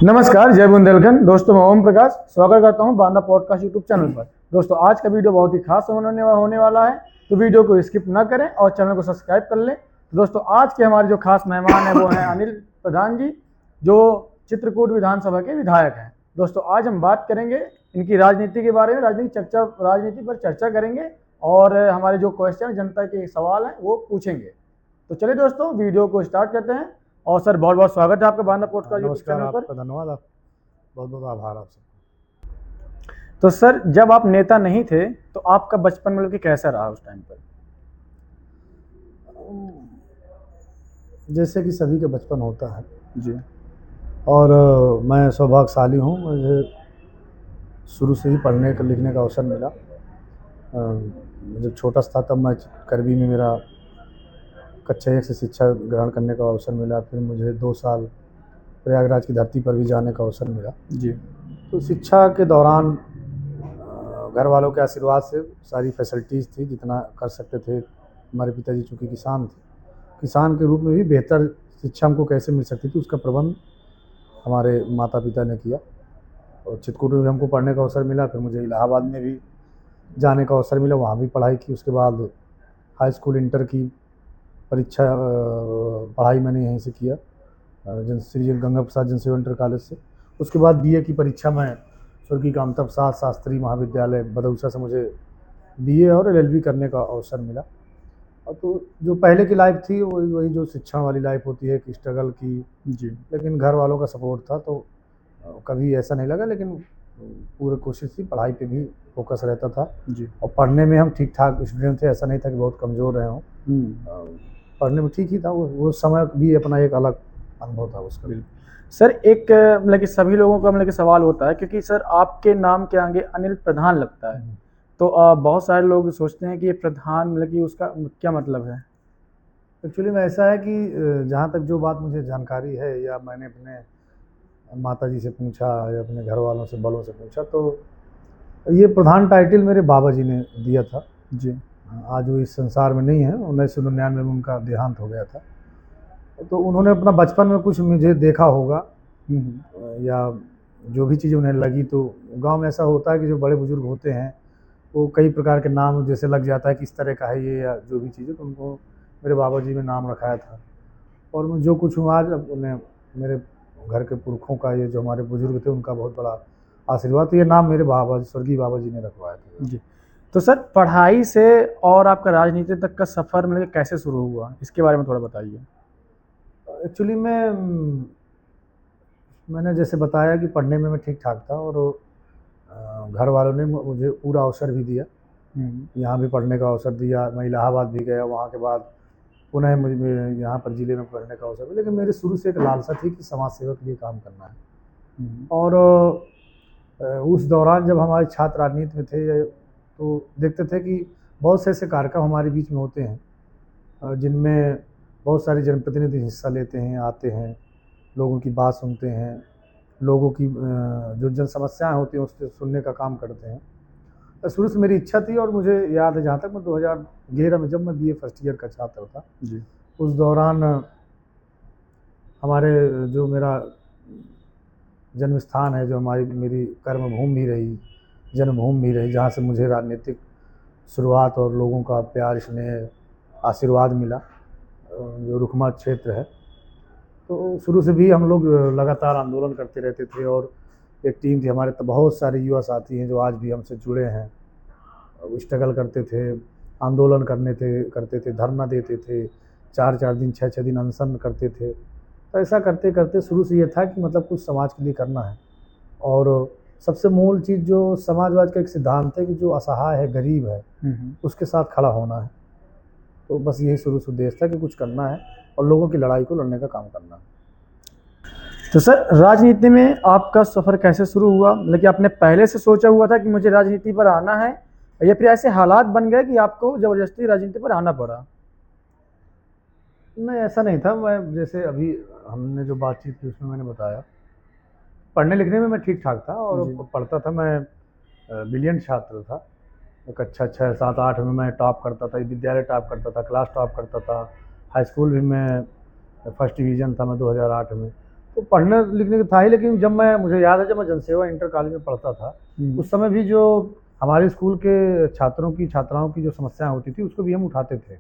नमस्कार, जय बुंदेलखंड। दोस्तों, मैं ओम प्रकाश स्वागत करता हूं बांदा पॉडकास्ट यूट्यूब चैनल पर। दोस्तों, आज का वीडियो बहुत ही खास होने वाला है, तो वीडियो को स्किप ना करें और चैनल को सब्सक्राइब कर लें। तो दोस्तों, आज के हमारे जो खास मेहमान हैं वो हैं अनिल प्रधान जी, जो चित्रकूट विधानसभा के विधायक हैं। दोस्तों, आज हम बात करेंगे इनकी राजनीति के बारे में, राजनीति पर चर्चा करेंगे और हमारे जो क्वेश्चन जनता के सवाल हैं वो पूछेंगे। तो चलिए दोस्तों, वीडियो को स्टार्ट करते हैं। और सर, बहुत बहुत स्वागत है आपका बांदा पॉडकास्ट यूट्यूब चैनल पर। आपका धन्यवाद, आप बहुत बहुत आभार आप सबका। तो सर, जब आप नेता नहीं थे तो आपका बचपन मतलब कि कैसा रहा उस टाइम पर? जैसे कि सभी का बचपन होता है जी। और मैं सौभाग्यशाली हूँ, मुझे शुरू से ही पढ़ने का लिखने का अवसर मिला। जब छोटा था तब मैं करबी में मेरा कक्षा 1 से शिक्षा ग्रहण करने का अवसर मिला। फिर मुझे 2 साल प्रयागराज की धरती पर भी जाने का अवसर मिला। जी। तो शिक्षा के दौरान घर वालों के आशीर्वाद से सारी फैसिलिटीज़ थी, जितना कर सकते थे। हमारे पिताजी चूँकि किसान थे, किसान के रूप में भी बेहतर शिक्षा हमको कैसे मिल सकती थी उसका प्रबंध हमारे माता पिता ने किया। और चित्रकूट में भी हमको पढ़ने का अवसर मिला। फिर मुझे इलाहाबाद में भी जाने का अवसर मिला, वहाँ भी पढ़ाई की। उसके बाद हाई स्कूल इंटर की परीक्षा पढ़ाई मैंने यहीं से किया, श्री गंगा प्रसाद जनसेवा इंटर कॉलेज से। उसके बाद बीए की परीक्षा मैं स्वर्गीय कामता प्रसाद शास्त्री महाविद्यालय बदौसा से मुझे बीए और एलएलबी करने का अवसर मिला। और तो जो पहले की लाइफ थी वही जो शिक्षण वाली लाइफ होती है कि स्ट्रगल की। जी। लेकिन घर वालों का सपोर्ट था तो कभी ऐसा नहीं लगा, लेकिन पूरी कोशिश थी, पढ़ाई पे भी फोकस रहता था। जी। और पढ़ने में हम ठीक ठाक स्टूडेंट थे, ऐसा नहीं था कि बहुत कमज़ोर रहे हों। पढ़ने में ठीक ही था। वो समय भी अपना एक अलग अनुभव था उसका। सर, एक मतलब कि सभी लोगों का मतलब कि सवाल होता है, क्योंकि सर आपके नाम के आगे अनिल प्रधान लगता है, तो बहुत सारे लोग सोचते हैं कि ये प्रधान मतलब कि उसका क्या मतलब है? एक्चुअली में ऐसा है कि जहाँ तक जो बात मुझे जानकारी है या मैंने अपने माताजी से पूछा या अपने घर वालों से बड़ों से पूछा, तो ये प्रधान टाइटल मेरे बाबा जी ने दिया था। जी। आज वो इस संसार में नहीं है, 1999 में उनका देहांत हो गया था। तो उन्होंने अपना बचपन में कुछ मुझे देखा होगा या जो भी चीज़ उन्हें लगी। तो गांव में ऐसा होता है कि जो बड़े बुजुर्ग होते हैं वो कई प्रकार के नाम जैसे लग जाता है कि इस तरह का है ये या जो भी चीज़ें, तो उनको मेरे बाबा जी में नाम रखाया था। और मैं जो कुछ हूँ आज, अब उन्हें मेरे घर के पुरखों का, ये जो हमारे बुजुर्ग थे उनका बहुत बड़ा आशीर्वाद। तो ये नाम मेरे स्वर्गीय बाबा जी ने रखवाया था। जी। तो सर, पढ़ाई से और आपका राजनीति तक का सफ़र मतलब कैसे शुरू हुआ, इसके बारे में थोड़ा बताइए। एक्चुअली मैंने जैसे बताया कि पढ़ने में मैं ठीक ठाक था और घर वालों ने मुझे पूरा अवसर भी दिया, यहाँ भी पढ़ने का अवसर दिया। मैं इलाहाबाद भी गया, वहाँ के बाद पुनः मुझे यहाँ पर ज़िले में पढ़ने का अवसर मिला। लेकिन मेरी शुरू से एक लालसा थी कि समाज सेवा के लिए काम करना है। और उस दौरान जब हमारे छात्र राजनीति में थे तो देखते थे कि बहुत से ऐसे कार्यक्रम हमारे बीच में होते हैं जिनमें बहुत सारे जनप्रतिनिधि हिस्सा लेते हैं, आते हैं, लोगों की बात सुनते हैं, लोगों की जो जन समस्याएँ होती हैं उससे सुनने का काम करते हैं। तो शुरू से मेरी इच्छा थी और मुझे याद है, जहाँ तक मैं 2011 में जब मैं बीए फर्स्ट ईयर का छात्र था जी, उस दौरान हमारे जो मेरा जन्म स्थान है, जो मेरी कर्मभूमि भी रही, जन्मभूमि भी रही, जहाँ से मुझे राजनीतिक शुरुआत और लोगों का प्यार स्नेह आशीर्वाद मिला, जो रुकमा क्षेत्र है। तो शुरू से भी हम लोग लगातार आंदोलन करते रहते थे और एक टीम थी हमारे। तो बहुत सारे युवा साथी हैं जो आज भी हमसे जुड़े हैं। स्ट्रगल करते थे, आंदोलन करते थे, धरना देते थे, 4-4 दिन 6-6 दिन अनशन करते थे। तो ऐसा करते करते शुरू से ये था कि मतलब कुछ समाज के लिए करना है। और सबसे मूल चीज़ जो समाजवाद का एक सिद्धांत है कि जो असहाय है, गरीब है, उसके साथ खड़ा होना है। तो बस यही शुरू से उद्देश्य था कि कुछ करना है और लोगों की लड़ाई को लड़ने का काम करना है। तो सर, राजनीति में आपका सफ़र कैसे शुरू हुआ? मतलब कि आपने पहले से सोचा हुआ था कि मुझे राजनीति पर आना है, या फिर ऐसे हालात बन गए कि आपको ज़बरदस्ती राजनीति पर आना पड़ा? नहीं, ऐसा नहीं था। मैं जैसे अभी हमने जो बातचीत की उसमें मैंने बताया, पढ़ने लिखने में मैं ठीक ठाक था और पढ़ता था। मैं ब्रिलियंट छात्र था। कक्षा 6, 7, 8 में मैं टॉप करता था, विद्यालय टॉप करता था, क्लास टॉप करता था। हाई स्कूल भी मैं फर्स्ट डिवीज़न था मैं 2008 में। तो पढ़ने लिखने का था ही, लेकिन जब मुझे याद है जब मैं जनसेवा इंटर कॉलेज में पढ़ता था, उस समय भी जो हमारे स्कूल के छात्राओं की जो समस्याएं होती थी उसको भी हम उठाते थे।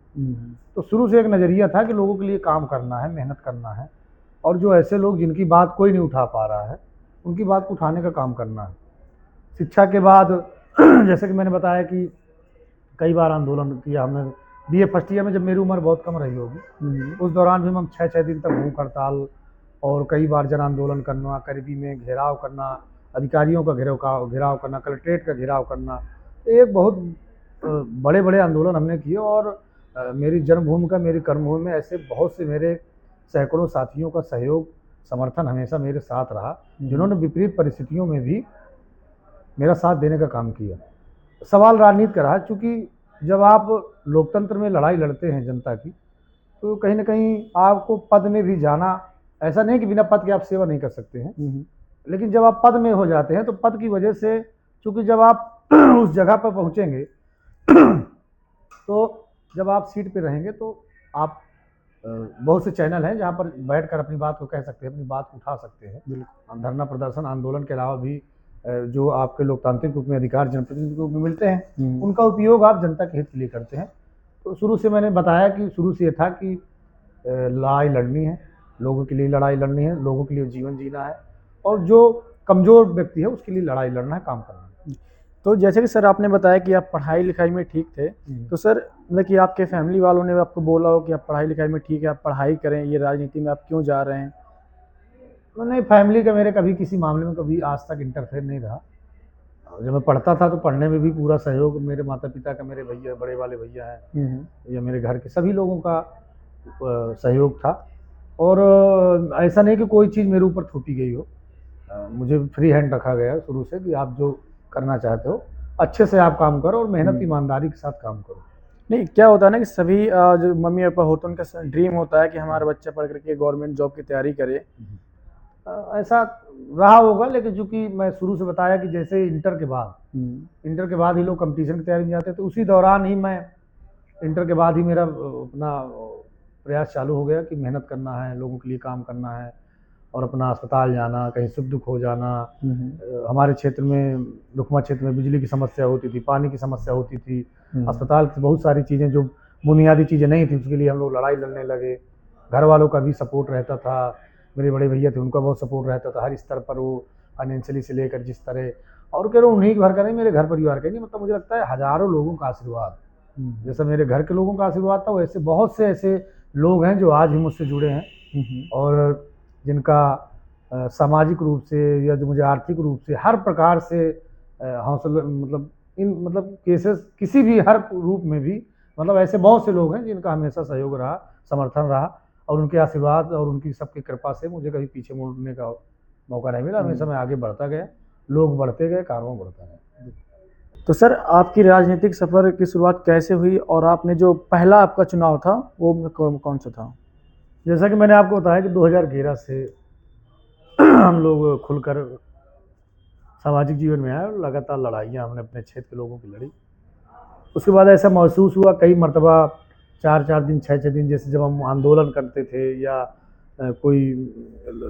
तो शुरू से एक नज़रिया था कि लोगों के लिए काम करना है, मेहनत करना है, और जो ऐसे लोग जिनकी बात कोई नहीं उठा पा रहा है उनकी बात को उठाने का काम करना है। शिक्षा के बाद जैसे कि मैंने बताया कि कई बार आंदोलन किया हमने। बीए फर्स्ट ईयर में जब मेरी उम्र बहुत कम रही होगी, उस दौरान भी हम 6-6 दिन तक भूख हड़ताल और कई बार जन आंदोलन करना, करीबी में घेराव करना, अधिकारियों का घेराव करना, कलेक्ट्रेट का घेराव करना, एक बहुत बड़े बड़े आंदोलन हमने किए। और मेरी जन्मभूमि का, मेरी कर्मभूमि में ऐसे बहुत से मेरे सैकड़ों साथियों का सहयोग, समर्थन हमेशा मेरे साथ रहा, जिन्होंने विपरीत परिस्थितियों में भी मेरा साथ देने का काम किया। सवाल राजनीति का रहा, चूँकि जब आप लोकतंत्र में लड़ाई लड़ते हैं जनता की, तो कहीं ना कहीं आपको पद में भी जाना, ऐसा नहीं कि बिना पद के आप सेवा नहीं कर सकते हैं, लेकिन जब आप पद में हो जाते हैं तो पद की वजह से, चूँकि जब आप उस जगह पर पहुँचेंगे तो जब आप सीट पे रहेंगे तो आप बहुत से चैनल हैं जहाँ पर बैठकर अपनी बात को कह सकते हैं, अपनी बात को उठा सकते हैं। धरना प्रदर्शन आंदोलन के अलावा भी जो आपके लोकतांत्रिक रूप में अधिकार जनप्रतिनिधि को मिलते हैं, उनका उपयोग आप जनता के हित के लिए करते हैं। तो शुरू से मैंने बताया कि शुरू से ये था कि लड़ाई लड़नी है, लोगों के लिए लड़ाई लड़नी है, लोगों के लिए जीवन जीना है, और जो कमज़ोर व्यक्ति है उसके लिए लड़ाई लड़ना है, काम करना है। तो जैसे कि सर आपने बताया कि आप पढ़ाई लिखाई में ठीक थे, तो सर मतलब कि आपके फैमिली वालों ने आपको बोला हो कि आप पढ़ाई लिखाई में ठीक है, आप पढ़ाई करें, ये राजनीति में आप क्यों जा रहे हैं? तो नहीं, फैमिली का मेरे कभी किसी मामले में कभी आज तक इंटरफेयर नहीं रहा। जब मैं पढ़ता था तो पढ़ने में भी पूरा सहयोग मेरे माता पिता का, मेरे भैया, बड़े वाले भैया हैं, या मेरे घर के सभी लोगों का सहयोग था। और ऐसा नहीं कि कोई चीज़ मेरे ऊपर थोपी गई हो, मुझे फ्री हैंड रखा गया शुरू से कि आप जो करना चाहते हो अच्छे से आप काम करो और मेहनत ईमानदारी के साथ काम करो। नहीं, क्या होता है ना कि सभी जो मम्मी पापा होते हैं उनका ड्रीम होता है कि हमारा बच्चा पढ़ करके गवर्नमेंट जॉब की तैयारी करे। ऐसा रहा होगा, लेकिन चूंकि मैं शुरू से बताया कि जैसे इंटर के बाद ही लोग कंपटीशन की तैयारी में जाते, तो उसी दौरान ही मैं इंटर के बाद ही मेरा अपना प्रयास चालू हो गया कि मेहनत करना है, लोगों के लिए काम करना है, और अपना अस्पताल जाना, कहीं सुख दुख हो जाना। हमारे क्षेत्र में, रुकमा क्षेत्र में बिजली की समस्या होती थी, पानी की समस्या होती थी, अस्पताल की बहुत सारी चीज़ें जो बुनियादी चीज़ें नहीं थी उसके लिए हम लोग लड़ाई लड़ने लगे। घर वालों का भी सपोर्ट रहता था, मेरे बड़े भैया थे उनका बहुत सपोर्ट रहता था हर स्तर पर, वो फाइनेंशियली से लेकर जिस तरह, और कह रहा हूँ उन्हीं के घर का नहीं, मेरे घर परिवार का नहीं, मतलब मुझे लगता है हज़ारों लोगों का आशीर्वाद, जैसा मेरे घर के लोगों का आशीर्वाद था वैसे बहुत से ऐसे लोग हैं जो आज भी मुझसे जुड़े हैं, और जिनका सामाजिक रूप से या जो मुझे आर्थिक रूप से हर प्रकार से हौसला, मतलब केसेस किसी भी हर रूप में भी, मतलब ऐसे बहुत से लोग हैं जिनका हमेशा सहयोग रहा, समर्थन रहा, और उनके आशीर्वाद और उनकी सबकी कृपा से मुझे कभी पीछे मुड़ने का मौका नहीं मिला। हमेशा मैं आगे बढ़ता गया, लोग बढ़ते गए, कारवां बढ़ता गया। तो सर आपकी राजनीतिक सफ़र की शुरुआत कैसे हुई, और आपने जो पहला आपका चुनाव था वो कौन सा था? जैसा कि मैंने आपको बताया कि 2011 से हम लोग खुलकर सामाजिक जीवन में आए और लगातार लड़ाइयाँ हमने अपने क्षेत्र के लोगों की लड़ी। उसके बाद ऐसा महसूस हुआ कई मरतबा 4-4 दिन, 6-6 दिन, जैसे जब हम आंदोलन करते थे या कोई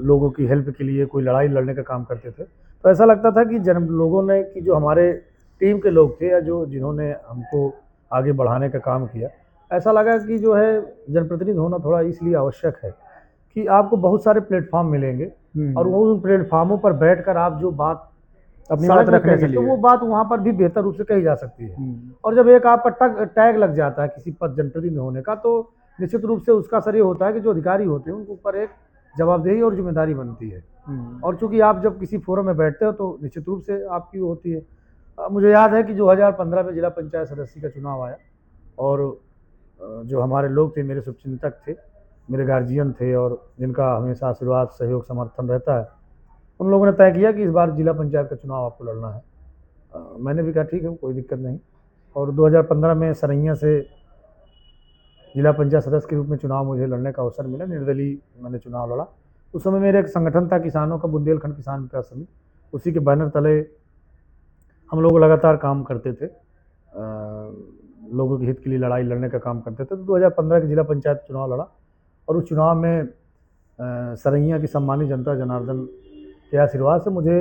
लोगों की हेल्प के लिए कोई लड़ाई लड़ने का काम करते थे, तो ऐसा लगता था कि लोगों ने, कि जो हमारे टीम के लोग थे या जिन्होंने हमको आगे बढ़ाने का काम किया, ऐसा लगा कि जो है जनप्रतिनिधि होना थोड़ा इसलिए आवश्यक है कि आपको बहुत सारे प्लेटफॉर्म मिलेंगे, और वो उन प्लेटफॉर्मों पर बैठकर आप जो बात अपनी बात रखने के लिए, तो वो बात वहाँ पर भी बेहतर रूप से कही जा सकती है। और जब एक आपका टैग लग जाता है किसी पद जनप्रतिनिधि होने का, तो निश्चित रूप से उसका असर ये होता है कि जो अधिकारी होते हैं उनके ऊपर एक जवाबदेही और जिम्मेदारी बनती है। और चूंकि आप जब किसी फोरम में बैठते हो तो निश्चित रूप से आपकी होती है। मुझे याद है कि 2015 में जिला पंचायत सदस्य का चुनाव आया, और जो हमारे लोग थे, मेरे शुभचिंतक थे, मेरे गार्जियन थे, और जिनका हमेशा आशीर्वाद, सहयोग, समर्थन रहता है, उन लोगों ने तय किया कि इस बार जिला पंचायत का चुनाव आपको लड़ना है। मैंने भी कहा ठीक है, कोई दिक्कत नहीं। और 2015 में सरैया से जिला पंचायत सदस्य के रूप में चुनाव मुझे लड़ने का अवसर मिला, निर्दलीय मैंने चुनाव लड़ा। उस समय मेरे एक संगठन था किसानों का, बुंदेलखंड किसान विकास समिति, उसी के बैनर तले हम लोग लगातार काम करते थे, लोगों के हित के लिए लड़ाई लड़ने का काम करते थे। तो 2015 के जिला पंचायत चुनाव लड़ा, और उस चुनाव में सरैया की सम्मानित जनता जनार्दन के आशीर्वाद से मुझे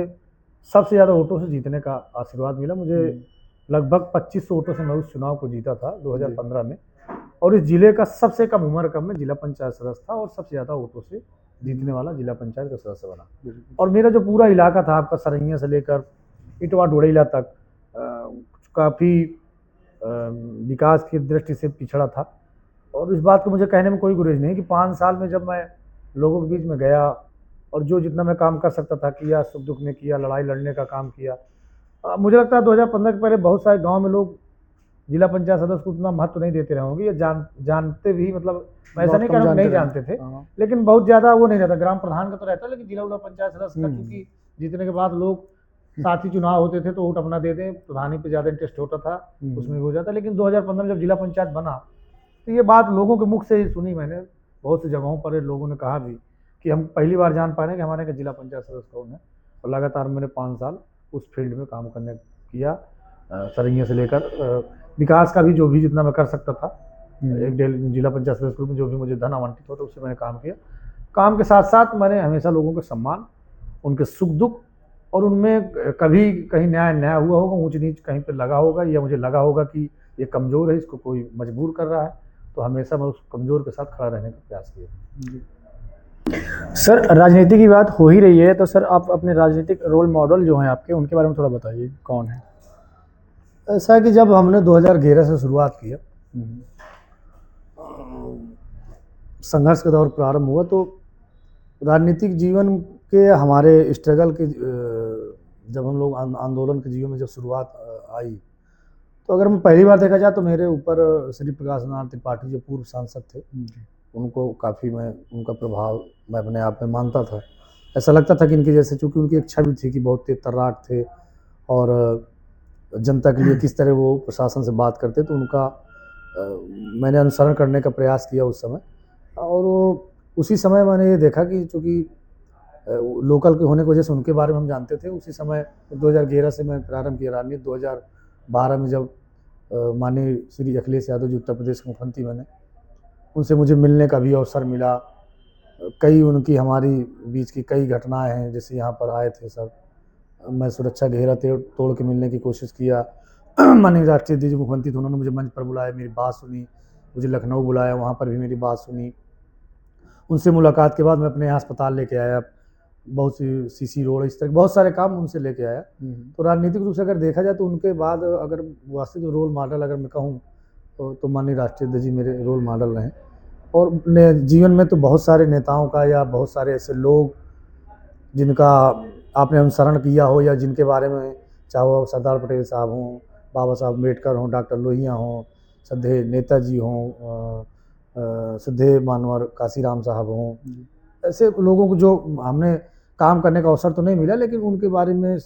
सबसे ज़्यादा वोटों से जीतने का आशीर्वाद मिला। मुझे लगभग 2500 वोटों से मैं उस चुनाव को जीता था 2015 में, और इस जिले का सबसे कम उम्र कम में जिला पंचायत सदस्य था और सबसे ज़्यादा वोटों से जीतने वाला जिला पंचायत का सदस्य बना। और मेरा जो पूरा इलाका था आपका सरैया से लेकर इटवा डोड़ैला तक काफ़ी विकास की दृष्टि से पिछड़ा था। और इस बात को मुझे कहने में कोई गुरेज नहीं कि 5 साल में जब मैं लोगों के बीच में गया और जो जितना मैं काम कर सकता था किया, सुख दुख में किया, लड़ाई लड़ने का काम किया। मुझे लगता है 2015 के पहले बहुत सारे गांव में लोग जिला पंचायत सदस्य को उतना महत्व नहीं देते रहे होंगे, या जानते भी, मतलब ऐसा नहीं कि हम नहीं जानते थे, लेकिन बहुत ज़्यादा वो नहीं रहता। ग्राम प्रधान का तो रहता, लेकिन जिला पंचायत सदस्य का क्योंकि जीतने के बाद लोग साथ ही चुनाव होते थे तो वोट अपना देते, प्रधानी पे ज़्यादा इंटरेस्ट होता था, उसमें हो जाता। लेकिन 2015 जब जिला पंचायत बना तो ये बात लोगों के मुख से ही सुनी मैंने, बहुत सी जगहों पर लोगों ने कहा भी कि हम पहली बार जान पा रहे हैं कि हमारे जिला पंचायत सदस्य कौन है। और लगातार मैंने 5 साल उस फील्ड में काम करने किया, सरैया से लेकर विकास का भी जो भी जितना मैं कर सकता था, एक जिला पंचायत सदस्य ग्रुप में जो भी मुझे धन आवंटित होता उससे मैंने काम किया। काम के साथ साथ मैंने हमेशा लोगों के सम्मान, उनके सुख दुख, और उनमें कभी कहीं न्याय हुआ होगा, ऊंच नीच कहीं पर लगा होगा, या मुझे लगा होगा कि ये कमज़ोर है, इसको कोई मजबूर कर रहा है, तो हमेशा मैं उस कमज़ोर के साथ खड़ा रहने का प्रयास किया। सर, राजनीति की बात हो ही रही है तो सर आप अपने राजनीतिक रोल मॉडल जो हैं आपके, उनके बारे में थोड़ा बताइए, कौन है? ऐसा है कि जब हमने 2011 से शुरुआत किया, संघर्ष का दौर प्रारंभ हुआ, तो राजनीतिक जीवन के हमारे स्ट्रगल के जब हम लोग आंदोलन के जीवन में जब शुरुआत आई, तो अगर मैं पहली बार देखा जाए तो मेरे ऊपर श्री प्रकाश नारायण त्रिपाठी जो पूर्व सांसद थे, उनको काफ़ी मैं उनका प्रभाव मैं अपने आप में मानता था। ऐसा लगता था कि इनके जैसे, चूँकि उनकी इच्छा भी थी कि बहुत तेज तर्राट थे और जनता के लिए किस तरह वो प्रशासन से बात करते, तो उनका मैंने अनुसरण करने का प्रयास किया उस समय। और उसी समय मैंने ये देखा कि चूँकि लोकल के होने की वजह से उनके बारे में हम जानते थे। उसी समय 2011 से मैं प्रारंभ किया राजनीति। 2012 में जब माननीय श्री अखिलेश यादव जी उत्तर प्रदेश के मुख्यमंत्री बने, उनसे मुझे मिलने का भी अवसर मिला। कई उनकी हमारी बीच की कई घटनाएं हैं, जैसे यहाँ पर आए थे सब, मैं सुरक्षा घेरा तोड़ के मिलने की कोशिश किया। माननीय राष्ट्रीय अध्यक्ष मुख्यमंत्री थे, उन्होंने मुझे मंच पर बुलाया, मेरी बात सुनी, मुझे लखनऊ बुलाया, वहाँ पर भी मेरी बात सुनी। उनसे मुलाकात के बाद मैं अपने यहाँ अस्पताल लेके आया, बहुत सी सीसी रोड, इस तरह बहुत सारे काम उनसे लेके आया। तो राजनीतिक रूप से अगर देखा जाए तो उनके बाद अगर वास्तविक रोल मॉडल अगर मैं कहूँ तो माननीय राष्ट्रीय अध्यक्ष जी मेरे रोल मॉडल रहे। और जीवन में तो बहुत सारे नेताओं का या बहुत सारे ऐसे लोग जिनका आपने अनुसरण किया हो, या जिनके बारे में, चाहे वो सरदार पटेल साहब हों, बाबा साहब अम्बेडकर हों, डॉक्टर लोहिया हों, श्रद्धेय नेताजी हों, श्रद्धेय मानवर काशीराम साहब हों, ऐसे लोगों को जो हमने काम करने का अवसर तो नहीं मिला, लेकिन उनके बारे में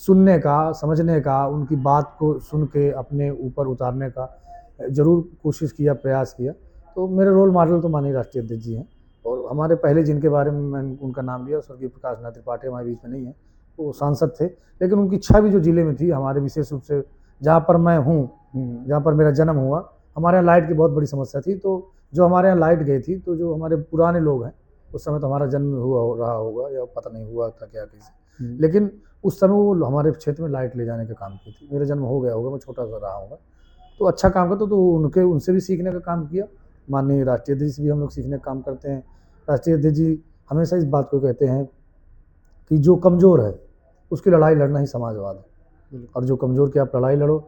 सुनने का, समझने का, उनकी बात को सुन के अपने ऊपर उतारने का ज़रूर कोशिश किया, प्रयास किया। तो मेरे रोल मॉडल तो माननीय राष्ट्रीय अध्यक्ष जी हैं। और हमारे पहले जिनके बारे में मैंने उनका नाम लिया, स्वर्गीय प्रकाश नारायण त्रिपाठी हमारे बीच में नहीं है, वो सांसद थे, लेकिन उनकी इच्छा भी जो जिले में थी, हमारे विशेष रूप से जहाँ पर मैं हूँ, जहाँ पर मेरा जन्म हुआ, हमारे यहाँ लाइट की बहुत बड़ी समस्या थी। तो जो हमारे यहाँ लाइट गई थी, तो जो हमारे पुराने लोग हैं, उस समय तो हमारा जन्म हुआ रहा होगा या पता नहीं हुआ था क्या कैसे, लेकिन उस समय वो हमारे क्षेत्र में लाइट ले जाने का काम की थी। मेरा जन्म हो गया होगा, मैं छोटा सा रहा होगा, तो अच्छा काम करता, तो उनसे भी सीखने का काम किया। माननीय राष्ट्रीय अध्यक्ष से भी हम लोग सीखने का काम करते हैं। राष्ट्रीय अध्यक्ष जी हमेशा इस बात को कहते हैं कि जो कमज़ोर है उसकी लड़ाई लड़ना ही समाजवाद है, और जो कमज़ोर की आप लड़ाई लड़ो।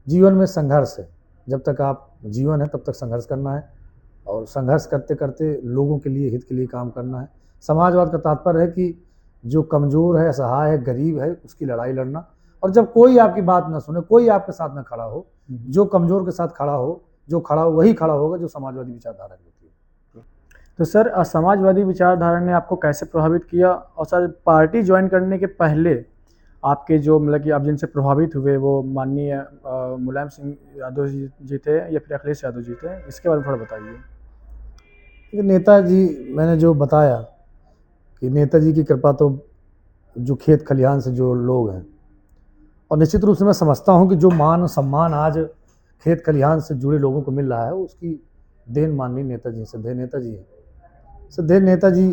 जीवन में संघर्ष है, जब तक आप जीवन है तब तक संघर्ष करना है, और संघर्ष करते करते लोगों के लिए, हित के लिए काम करना है। समाजवाद का तात्पर्य है कि जो कमज़ोर है, असहाय है, गरीब है, उसकी लड़ाई लड़ना। और जब कोई आपकी बात ना सुने, कोई आपके साथ ना खड़ा हो, जो कमज़ोर के साथ खड़ा हो, जो खड़ा हो वही खड़ा होगा जो समाजवादी विचारधारा की होती है। तो सर, समाजवादी विचारधारा ने आपको कैसे प्रभावित किया? और सर, पार्टी ज्वाइन करने के पहले आपके जो, मतलब कि आप जिनसे प्रभावित हुए, वो माननीय मुलायम सिंह यादव जी थे या फिर अखिलेश यादव जी थे, इसके बारे में थोड़ा बताइए। नेताजी, मैंने जो बताया कि नेताजी की कृपा तो जो खेत खलिहान से जो लोग हैं, और निश्चित रूप से मैं समझता हूं कि जो मान सम्मान आज खेत खलिहान से जुड़े लोगों को मिल रहा है, उसकी देन माननीय नेताजी, श्रद्धेय नेताजी है। श्रद्धेय नेताजी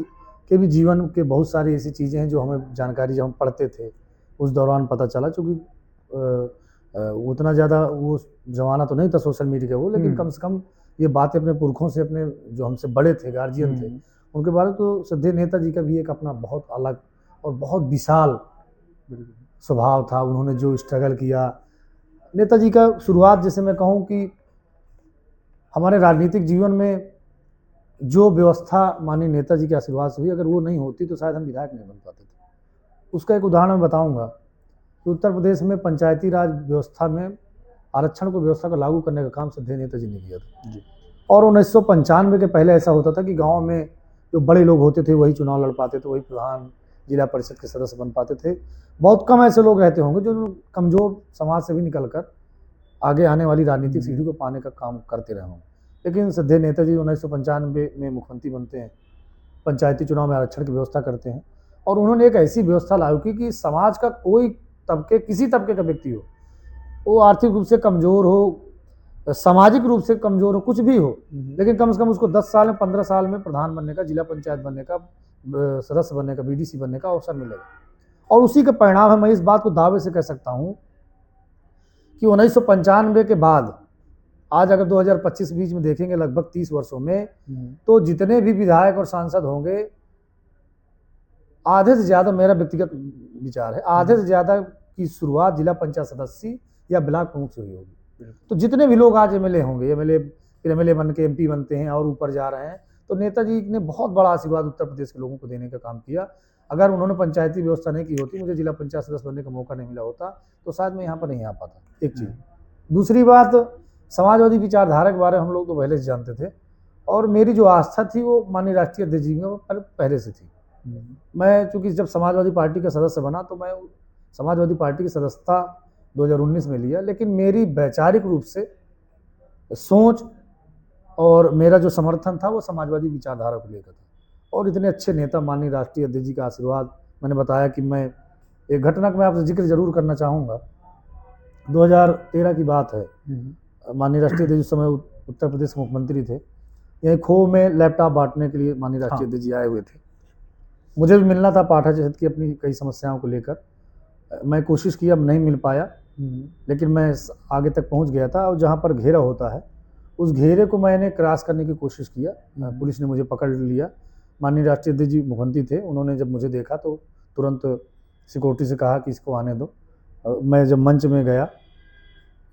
के भी जीवन के बहुत सारी ऐसी चीज़ें हैं जो हमें जानकारी जब हम पढ़ते थे उस दौरान पता चला, चूँकि उतना ज़्यादा वो ज़माना तो नहीं था सोशल मीडिया का वो, लेकिन कम से कम ये बातें अपने पुरखों से, अपने जो हमसे बड़े थे, गार्जियन थे, उनके बारे में तो श्रद्धेय नेताजी का भी एक अपना बहुत अलग और बहुत विशाल स्वभाव था। उन्होंने जो स्ट्रगल किया, नेताजी का शुरुआत, जैसे मैं कहूँ कि हमारे राजनीतिक जीवन में जो व्यवस्था माननीय नेताजी के आशीर्वाद से हुई, अगर वो नहीं होती तो शायद हम विधायक नहीं बन पाते थे। उसका एक उदाहरण मैं बताऊंगा कि उत्तर प्रदेश में पंचायती राज व्यवस्था में आरक्षण को व्यवस्था को लागू करने का काम श्रद्धेय नेताजी ने किया था जी। और 1995 के पहले ऐसा होता था कि गाँव में जो बड़े लोग होते थे वही चुनाव लड़ पाते थे, वही प्रधान जिला परिषद के सदस्य बन पाते थे। बहुत कम ऐसे लोग रहते होंगे जो कमज़ोर समाज से भी निकलकर आगे आने वाली राजनीतिक सीढ़ी को पाने का काम करते रहे होंगे। लेकिन श्रद्धेय नेताजी 1995 में मुख्यमंत्री बनते हैं, पंचायती चुनाव में आरक्षण की व्यवस्था करते हैं, और उन्होंने एक ऐसी व्यवस्था लागू की कि समाज का कोई तबके, किसी तबके का व्यक्ति हो, वो आर्थिक रूप से कमज़ोर हो, सामाजिक रूप से कमज़ोर हो, कुछ भी हो, लेकिन कम से कम उसको 10 साल में, 15 साल में प्रधान बनने का, जिला पंचायत बनने का, सदस्य बनने का, बीडीसी बनने का अवसर मिलेगा। और उसी का परिणाम है, मैं इस बात को दावे से कह सकता हूँ कि 1995 के बाद आज अगर 2025 बीच में देखेंगे, लगभग 30 वर्षों में, तो जितने भी विधायक और सांसद होंगे, आधे से ज़्यादा, मेरा व्यक्तिगत विचार है, आधे से ज़्यादा की शुरुआत जिला पंचायत सदस्य या ब्लॉक प्रमुख से हुई होगी। तो जितने भी लोग आज एमएलए होंगे, एमएलए बन के एमपी बनते हैं और ऊपर जा रहे हैं, तो नेताजी ने बहुत बड़ा आशीर्वाद उत्तर प्रदेश के लोगों को देने का काम किया। अगर उन्होंने पंचायती व्यवस्था नहीं की होती, मुझे जिला पंचायत सदस्य बनने का मौका नहीं मिला होता, तो शायद मैं यहाँ पर नहीं आ पाता। एक चीज़। दूसरी बात, समाजवादी विचारधारा के बारे में हम लोग तो पहले से जानते थे, और मेरी जो आस्था थी वो माननीय राष्ट्रीय अध्यक्ष जी में पहले से थी। मैं चूँकि जब समाजवादी पार्टी का सदस्य बना तो मैं समाजवादी पार्टी की सदस्यता 2019 में लिया, लेकिन मेरी वैचारिक रूप से सोच और मेरा जो समर्थन था वो समाजवादी विचारधारा को लेकर था। और इतने अच्छे नेता माननीय राष्ट्रीय अध्यक्ष जी का आशीर्वाद, मैंने बताया कि मैं एक घटना का मैं आपसे जिक्र जरूर करना चाहूँगा। 2013 की बात है, माननीय राष्ट्रीय अध्यक्ष उस समय उत्तर प्रदेश के मुख्यमंत्री थे। यहीं खो में लैपटॉप बांटने के लिए माननीय राष्ट्रीय अध्यक्ष जी आए हुए थे। मुझे भी मिलना था पाठा जहत की अपनी कई समस्याओं को लेकर। मैं कोशिश किया, नहीं मिल पाया, लेकिन मैं आगे तक पहुंच गया था, और जहां पर घेरा होता है उस घेरे को मैंने क्रॉस करने की कोशिश किया। पुलिस ने मुझे पकड़ लिया। माननीय राष्ट्रीय अध्यक्ष जी मुख्यमंत्री थे, उन्होंने जब मुझे देखा तो तुरंत सिक्योरिटी से कहा कि इसको आने दो। मैं जब मंच में गया,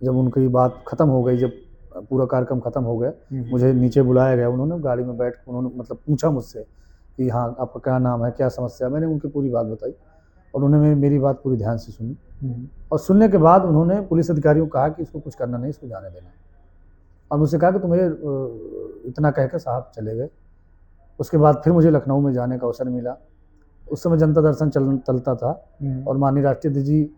जब उनकी बात ख़त्म हो गई, जब पूरा कार्यक्रम ख़त्म हो गया, मुझे नीचे बुलाया गया। उन्होंने गाड़ी में बैठ कर उन्होंने मतलब पूछा मुझसे कि हाँ आपका क्या नाम है, क्या समस्या। मैंने उनकी पूरी बात बताई और उन्होंने मेरी बात पूरी ध्यान से सुनी, और सुनने के बाद उन्होंने पुलिस अधिकारियों को कहा कि इसको कुछ करना नहीं, इसको जाने देना। और मुझसे कहा कि तुम्हें इतना कहकर साहब चले गए। उसके बाद फिर मुझे लखनऊ में जाने का अवसर मिला। उस समय जनता दर्शन चलता था, और माननीय राष्ट्रीय अध्यक्ष जी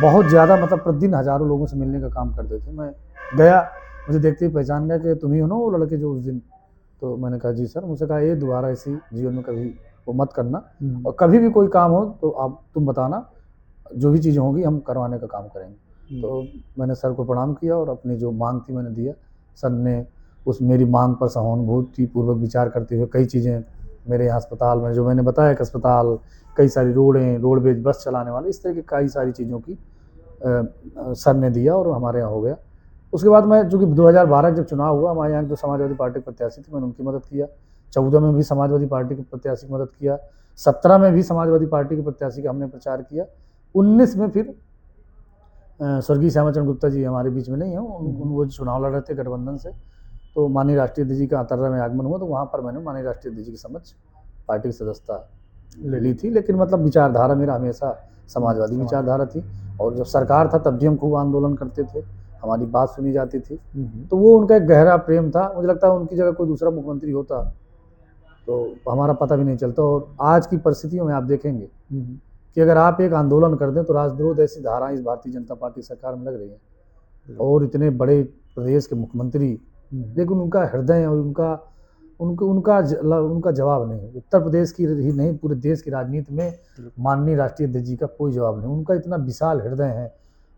बहुत ज़्यादा मतलब प्रतिदिन हज़ारों लोगों से मिलने का काम करते थे। मैं गया, मुझे देखते ही पहचान गया कि तुम ही हो ना वो लड़के जो उस दिन। तो मैंने कहा जी सर। मुझसे कहा ये दोबारा ऐसी जीवन में कभी वो मत करना, और कभी भी कोई काम हो तो आप तुम बताना, जो भी चीज़ें होंगी हम करवाने का काम करेंगे। तो मैंने सर को प्रणाम किया और अपनी जो मांग थी मैंने दिया। सर ने उस मेरी मांग पर सहानुभूतिपूर्वक विचार करते हुए कई चीज़ें मेरे यहाँ अस्पताल में, जो मैंने बताया कि अस्पताल, कई सारी रोडें, रोडवेज, बस चलाने वाले, इस तरह की कई सारी चीज़ों की सर ने दिया और हमारे यहाँ हो गया। उसके बाद मैं, चूँकि 2012 जब चुनाव हुआ, हमारे यहाँ जो समाजवादी पार्टी के प्रत्याशी थे, मैंने उनकी मदद किया। 14 में भी समाजवादी पार्टी के प्रत्याशी की मदद किया। 17 में भी समाजवादी पार्टी के प्रत्याशी का हमने प्रचार किया। 19 में फिर स्वर्गीय श्यामाचरण गुप्ता जी हमारे बीच में नहीं है, वो चुनाव लड़ रहे थे गठबंधन से, तो माननीय राष्ट्रीय अध्यक्ष जी का अतर्रा में आगमन हुआ, तो वहाँ पर मैंने माननीय राष्ट्रीय अध्यक्ष जी के समक्ष पार्टी की सदस्यता ले ली थी। लेकिन मतलब विचारधारा मेरा हमेशा समाजवादी विचारधारा थी, और जब सरकार था तब भी हम खूब आंदोलन करते थे, हमारी बात सुनी जाती थी। तो वो उनका एक गहरा प्रेम था। मुझे लगता है उनकी जगह कोई दूसरा मुख्यमंत्री होता तो हमारा पता भी नहीं चलता। और आज की परिस्थितियों में आप देखेंगे कि अगर आप एक आंदोलन कर दें तो राजद्रोह जैसी धाराएं इस भारतीय जनता पार्टी सरकार में लग रही हैं, और इतने बड़े प्रदेश के मुख्यमंत्री, लेकिन उनका हृदय और उनका जवाब नहीं। उत्तर प्रदेश की ही नहीं, पूरे देश की राजनीति में माननीय राष्ट्रीय अध्यक्ष जी का कोई जवाब नहीं। उनका इतना विशाल हृदय है,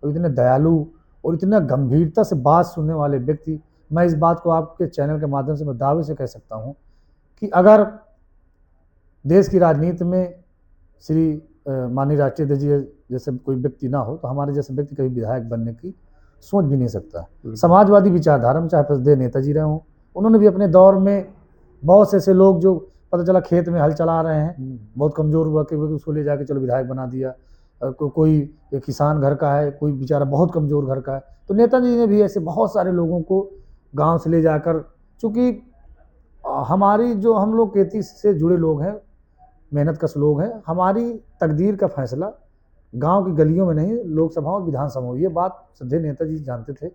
और इतने दयालु और इतना गंभीरता से बात सुनने वाले व्यक्ति। मैं इस बात को आपके चैनल के माध्यम से मैं दावे से कह सकता हूँ कि अगर देश की राजनीति में श्री माननीय राष्ट्रीय अध्यक्ष जी जैसे कोई व्यक्ति ना हो तो हमारे जैसे व्यक्ति कभी विधायक बनने की सोच भी नहीं सकता। समाजवादी विचारधारा में चाहे प्रसिद्ध नेताजी रहे हों, उन्होंने भी अपने दौर में बहुत से ऐसे लोग जो पता चला खेत में हल चला रहे हैं, बहुत कमज़ोर हुआ कि उसको ले जाके चलो विधायक बना दिया। कोई किसान घर का है, कोई बेचारा बहुत कमज़ोर घर का है, तो नेताजी ने भी ऐसे बहुत सारे लोगों को गांव से ले जाकर, चूँकि हमारी जो हम लोग खेती से जुड़े लोग हैं, मेहनत कश लोग हैं, हमारी तकदीर का फैसला गांव की गलियों में नहीं, लोकसभा और विधानसभा, ये बात श्रद्धेय नेताजी जानते थे।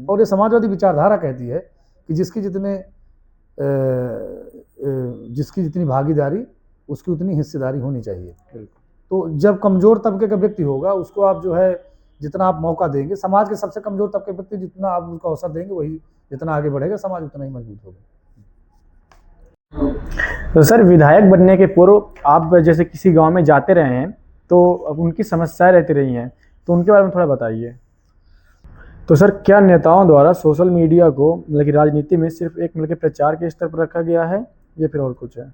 और ये समाजवादी विचारधारा कहती है कि जिसकी जितनी भागीदारी उसकी उतनी हिस्सेदारी होनी चाहिए। तो जब कमज़ोर तबके का व्यक्ति होगा उसको आप जो है जितना आप मौका देंगे, समाज के सबसे कमज़ोर तबके व्यक्ति जितना आप उसको अवसर देंगे, वही जितना आगे बढ़ेगा समाज उतना ही मजबूत होगा। तो सर, विधायक बनने के पूर्व आप जैसे किसी गांव में जाते रहे हैं तो अब उनकी समस्याएं रहती रही हैं, तो उनके बारे में थोड़ा बताइए। तो सर, क्या नेताओं द्वारा सोशल मीडिया को मतलब कि राजनीति में सिर्फ एक मतलब कि प्रचार के स्तर पर रखा गया है या फिर और कुछ है?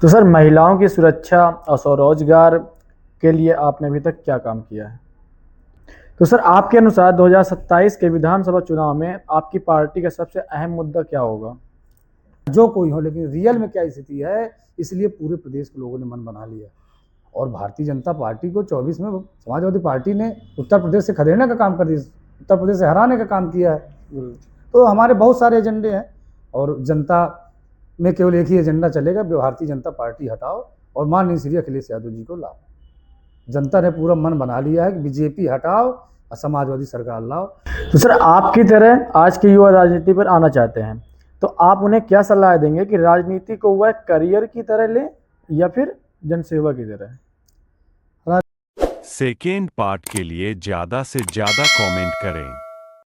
तो सर, महिलाओं की सुरक्षा और स्वरोजगार के लिए आपने अभी तक क्या काम किया है? तो सर, आपके अनुसार 2027 के विधानसभा चुनाव में आपकी पार्टी का सबसे अहम मुद्दा क्या होगा? जो कोई हो, लेकिन रियल में क्या स्थिति है, इसलिए पूरे प्रदेश के लोगों ने मन बना लिया। और भारतीय जनता पार्टी को 24 में समाजवादी पार्टी ने उत्तर प्रदेश से खदेड़ने का काम कर दिया, उत्तर प्रदेश से हराने का काम किया है। तो हमारे बहुत सारे एजेंडे हैं और जनता में केवल एक ही एजेंडा चलेगा, भारतीय जनता पार्टी हटाओ और माननीय श्री अखिलेश यादव जी को लाओ। जनता ने पूरा मन बना लिया है कि बीजेपी हटाओ और समाजवादी सरकार लाओ। तो सर, आपकी तरह आज के युवा राजनीति पर आना चाहते हैं, तो आप उन्हें क्या सलाह देंगे कि राजनीति को वह करियर की तरह ले या फिर जनसेवा की तरह? सेकेंड पार्ट के लिए ज़्यादा से ज़्यादा कमेंट करें।